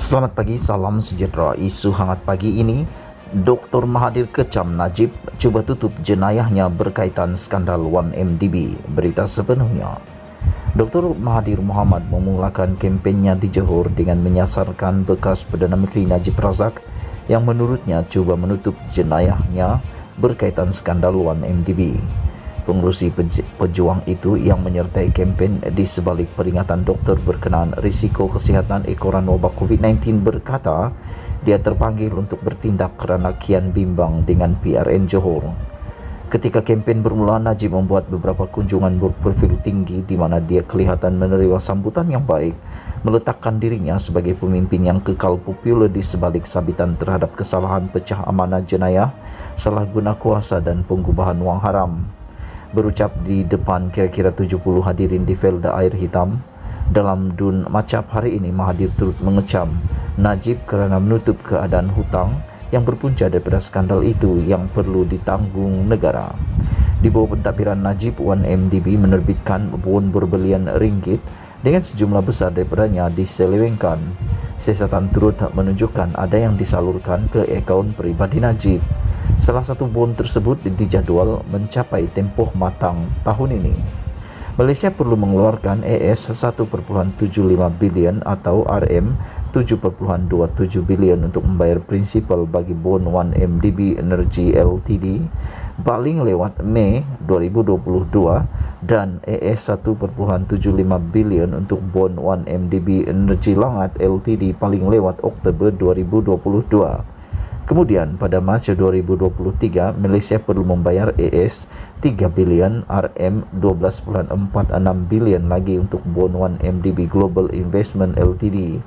Selamat pagi, salam sejahtera. Isu hangat pagi ini, Dr. Mahathir kecam Najib cuba tutup jenayahnya berkaitan skandal 1MDB. Berita sepenuhnya. Dr. Mahathir Mohamad memulakan kempennya di Johor dengan menyasarkan bekas Perdana Menteri Najib Razak yang menurutnya cuba menutup jenayahnya berkaitan skandal 1MDB. Pengurusi pejuang itu yang menyertai kempen di sebalik peringatan doktor berkenaan risiko kesihatan ekoran wabak COVID-19 berkata dia terpanggil untuk bertindak kerana kian bimbang dengan PRN Johor. Ketika kempen bermula, Najib membuat beberapa kunjungan berprofil tinggi di mana dia kelihatan menerima sambutan yang baik, meletakkan dirinya sebagai pemimpin yang kekal popular di sebalik sabitan terhadap kesalahan pecah amanah jenayah, salah guna kuasa dan pengubahan wang haram. Berucap di depan kira-kira 70 hadirin di Felda Air Hitam dalam Dun Macap hari ini, Mahathir turut mengecam Najib kerana menutup keadaan hutang yang berpunca daripada skandal itu yang perlu ditanggung negara. Di bawah pentadbiran Najib, 1MDB menerbitkan bon berbilion ringgit dengan sejumlah besar daripadanya diselewengkan. Siasatan turut menunjukkan ada yang disalurkan ke akaun peribadi Najib. Salah satu bon tersebut dijadual mencapai tempoh matang tahun ini. Malaysia perlu mengeluarkan AS 1.75 bilion atau RM 7.27 bilion untuk membayar prinsipal bagi bon 1MDB Energy Ltd paling lewat Mei 2022 dan AS 1.75 bilion untuk bon 1MDB Energy Langat Ltd paling lewat Oktober 2022. Kemudian pada Mac 2023, Malaysia perlu membayar AS 3 bilion RM 12.46 bilion lagi untuk bon 1MDB Global Investment Ltd.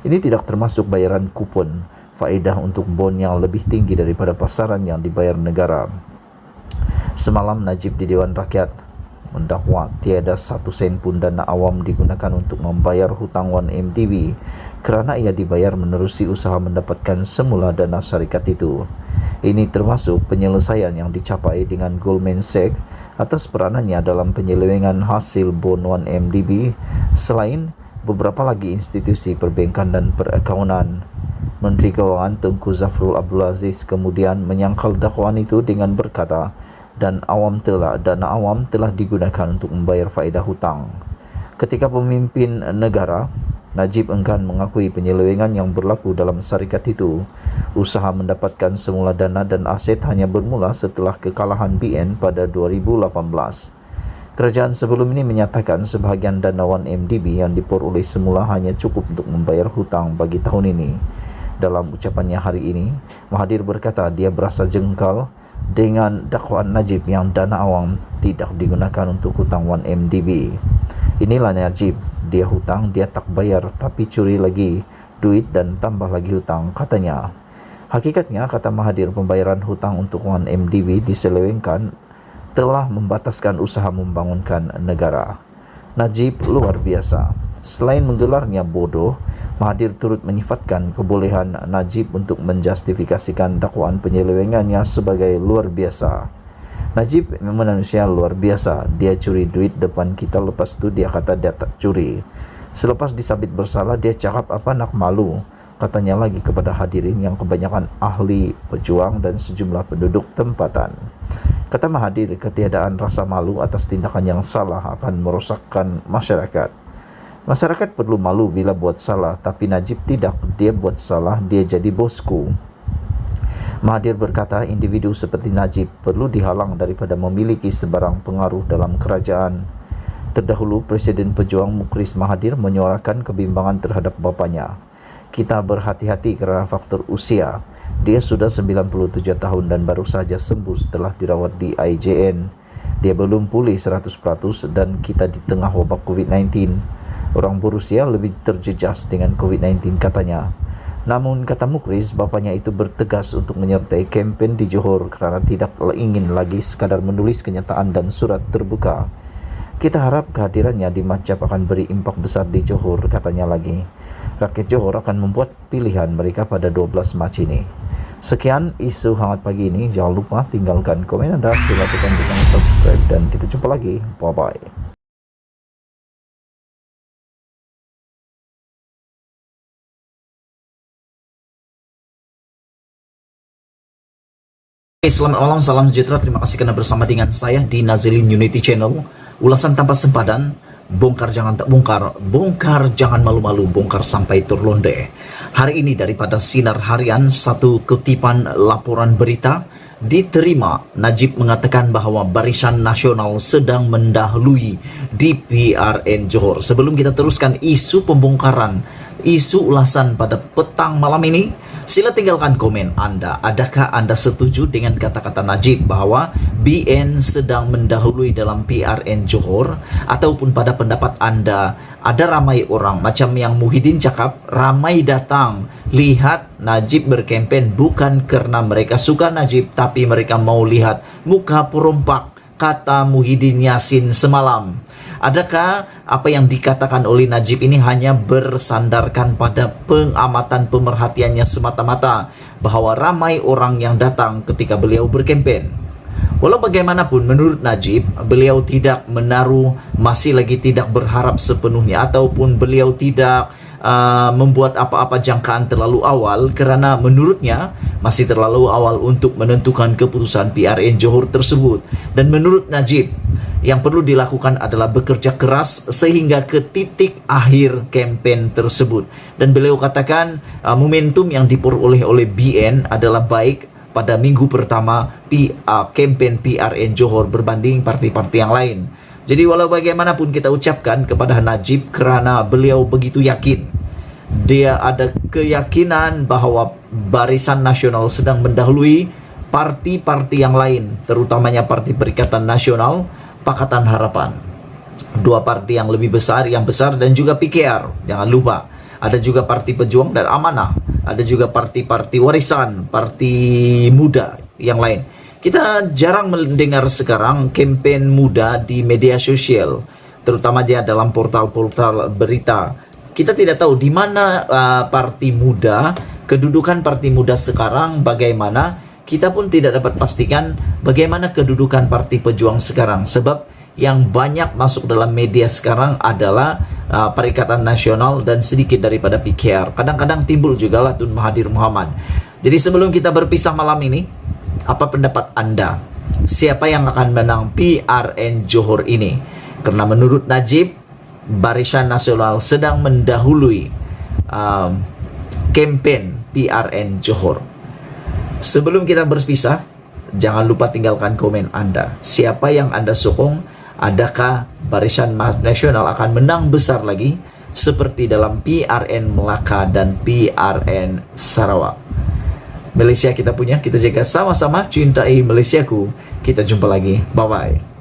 Ini tidak termasuk bayaran kupon faedah untuk bon yang lebih tinggi daripada pasaran yang dibayar negara. Semalam Najib di Dewan Rakyat mendakwa tiada 1 sen pun dana awam digunakan untuk membayar hutang 1MDB kerana ia dibayar menerusi usaha mendapatkan semula dana syarikat itu. Ini termasuk penyelesaian yang dicapai dengan Goldman Sachs atas peranannya dalam penyelewengan hasil bon 1MDB selain beberapa lagi institusi perbankan dan perakaunan. Menteri Kewangan Tengku Zafrul Abdul Aziz kemudian menyangkal dakwaan itu dengan berkata dana awam telah digunakan untuk membayar faedah hutang. Ketika pemimpin negara, Najib enggan mengakui penyelewengan yang berlaku dalam syarikat itu. Usaha mendapatkan semula dana dan aset hanya bermula setelah kekalahan BN pada 2018. Kerajaan sebelum ini menyatakan sebahagian dana 1MDB yang diperoleh semula hanya cukup untuk membayar hutang bagi tahun ini. Dalam ucapannya hari ini, Mahathir berkata dia berasa jengkal dengan dakwaan Najib yang dana awam tidak digunakan untuk hutang 1MDB. Inilah Najib, dia hutang, dia tak bayar tapi curi lagi duit dan tambah lagi hutang, katanya. Hakikatnya, kata Mahathir, pembayaran hutang untuk 1MDB diselewengkan telah membataskan usaha membangunkan negara. Najib luar biasa. Selain menggelarnya bodoh, Mahathir turut menyifatkan kebolehan Najib untuk menjustifikasikan dakwaan penyelewengannya sebagai luar biasa. Najib manusia luar biasa. Dia curi duit depan kita, lepas tu dia kata dia tak curi. Selepas disabit bersalah, dia cakap apa nak malu, katanya lagi kepada hadirin yang kebanyakan ahli pejuang dan sejumlah penduduk tempatan. Kata Mahathir, ketiadaan rasa malu atas tindakan yang salah akan merosakkan masyarakat. Masyarakat perlu malu bila buat salah, tapi Najib tidak. Dia buat salah, dia jadi bosku. Mahathir berkata individu seperti Najib perlu dihalang daripada memiliki sebarang pengaruh dalam kerajaan. Terdahulu, Presiden Pejuang Mukhlis Mahathir menyuarakan kebimbangan terhadap bapanya. Kita berhati-hati kerana faktor usia. Dia sudah 97 tahun dan baru saja sembuh setelah dirawat di IJN. Dia belum pulih 100% dan kita di tengah wabak COVID-19. Orang berusia lebih terjejas dengan COVID-19, katanya. Namun, kata Mukhlis, bapanya itu bertegas untuk menyertai kempen di Johor kerana tidak ingin lagi sekadar menulis kenyataan dan surat terbuka. Kita harap kehadirannya di Macap akan beri impak besar di Johor, katanya lagi. Rakyat Johor akan membuat pilihan mereka pada 12 Mac ini. Sekian isu hangat pagi ini. Jangan lupa tinggalkan komen Anda, silakan tekan subscribe dan kita jumpa lagi. Bye-bye. Selamat malam, salam sejahtera. Terima kasih karena bersama dengan saya di Nazilin Unity Channel. Ulasan tanpa sempadan, bongkar jangan tak bongkar, bongkar jangan malu-malu, bongkar sampai terlonde. Hari ini daripada Sinar Harian, satu kutipan laporan berita diterima. Najib mengatakan bahwa Barisan Nasional sedang mendahului di PRN Johor. Sebelum kita teruskan isu pembongkaran, isu ulasan pada petang malam ini, sila tinggalkan komen Anda. Adakah Anda setuju dengan kata-kata Najib bahwa BN sedang mendahului dalam PRN Johor? Ataupun pada pendapat Anda, ada ramai orang macam yang Muhyiddin cakap, ramai datang lihat Najib berkempen bukan karena mereka suka Najib, tapi mereka mau lihat muka perompak, kata Muhyiddin Yassin semalam. Adakah apa yang dikatakan oleh Najib ini hanya bersandarkan pada pengamatan pemerhatiannya semata-mata bahwa ramai orang yang datang ketika beliau berkempen? Walau bagaimanapun menurut Najib, beliau tidak menaruh, masih lagi tidak berharap sepenuhnya, ataupun beliau tidak membuat apa-apa jangkaan terlalu awal, kerana menurutnya masih terlalu awal untuk menentukan keputusan PRN Johor tersebut. Dan menurut Najib, yang perlu dilakukan adalah bekerja keras sehingga ke titik akhir kempen tersebut. Dan beliau katakan momentum yang diperoleh oleh BN adalah baik pada minggu pertama kempen PRN Johor berbanding parti-parti yang lain. Jadi walau bagaimanapun kita ucapkan kepada Najib, kerana beliau begitu yakin, dia ada keyakinan bahwa Barisan Nasional sedang mendahului parti-parti yang lain, terutamanya Parti Perikatan Nasional, Pakatan Harapan. Dua parti yang lebih besar, dan juga PKR. Jangan lupa, ada juga Parti Pejuang dan Amanah. Ada juga parti-parti warisan, parti muda yang lain. Kita jarang mendengar sekarang kempen muda di media sosial, terutama dia dalam portal-portal berita. Kita tidak tahu di mana parti muda, kedudukan parti muda sekarang bagaimana. Kita pun tidak dapat pastikan bagaimana kedudukan Parti Pejuang sekarang, sebab yang banyak masuk dalam media sekarang adalah Perikatan Nasional dan sedikit daripada PKR. Kadang-kadang timbul juga lah Tun Mahathir Mohamad. Jadi sebelum kita berpisah malam ini, apa pendapat Anda? Siapa yang akan menang PRN Johor ini? Karena menurut Najib, Barisan Nasional sedang mendahului kempen PRN Johor. Sebelum kita berpisah, jangan lupa tinggalkan komen Anda. Siapa yang Anda sokong? Adakah Barisan Nasional akan menang besar lagi seperti dalam PRN Melaka dan PRN Sarawak? Malaysia kita punya, kita jaga sama-sama, cintai Malaysiaku. Kita jumpa lagi. Bye-bye.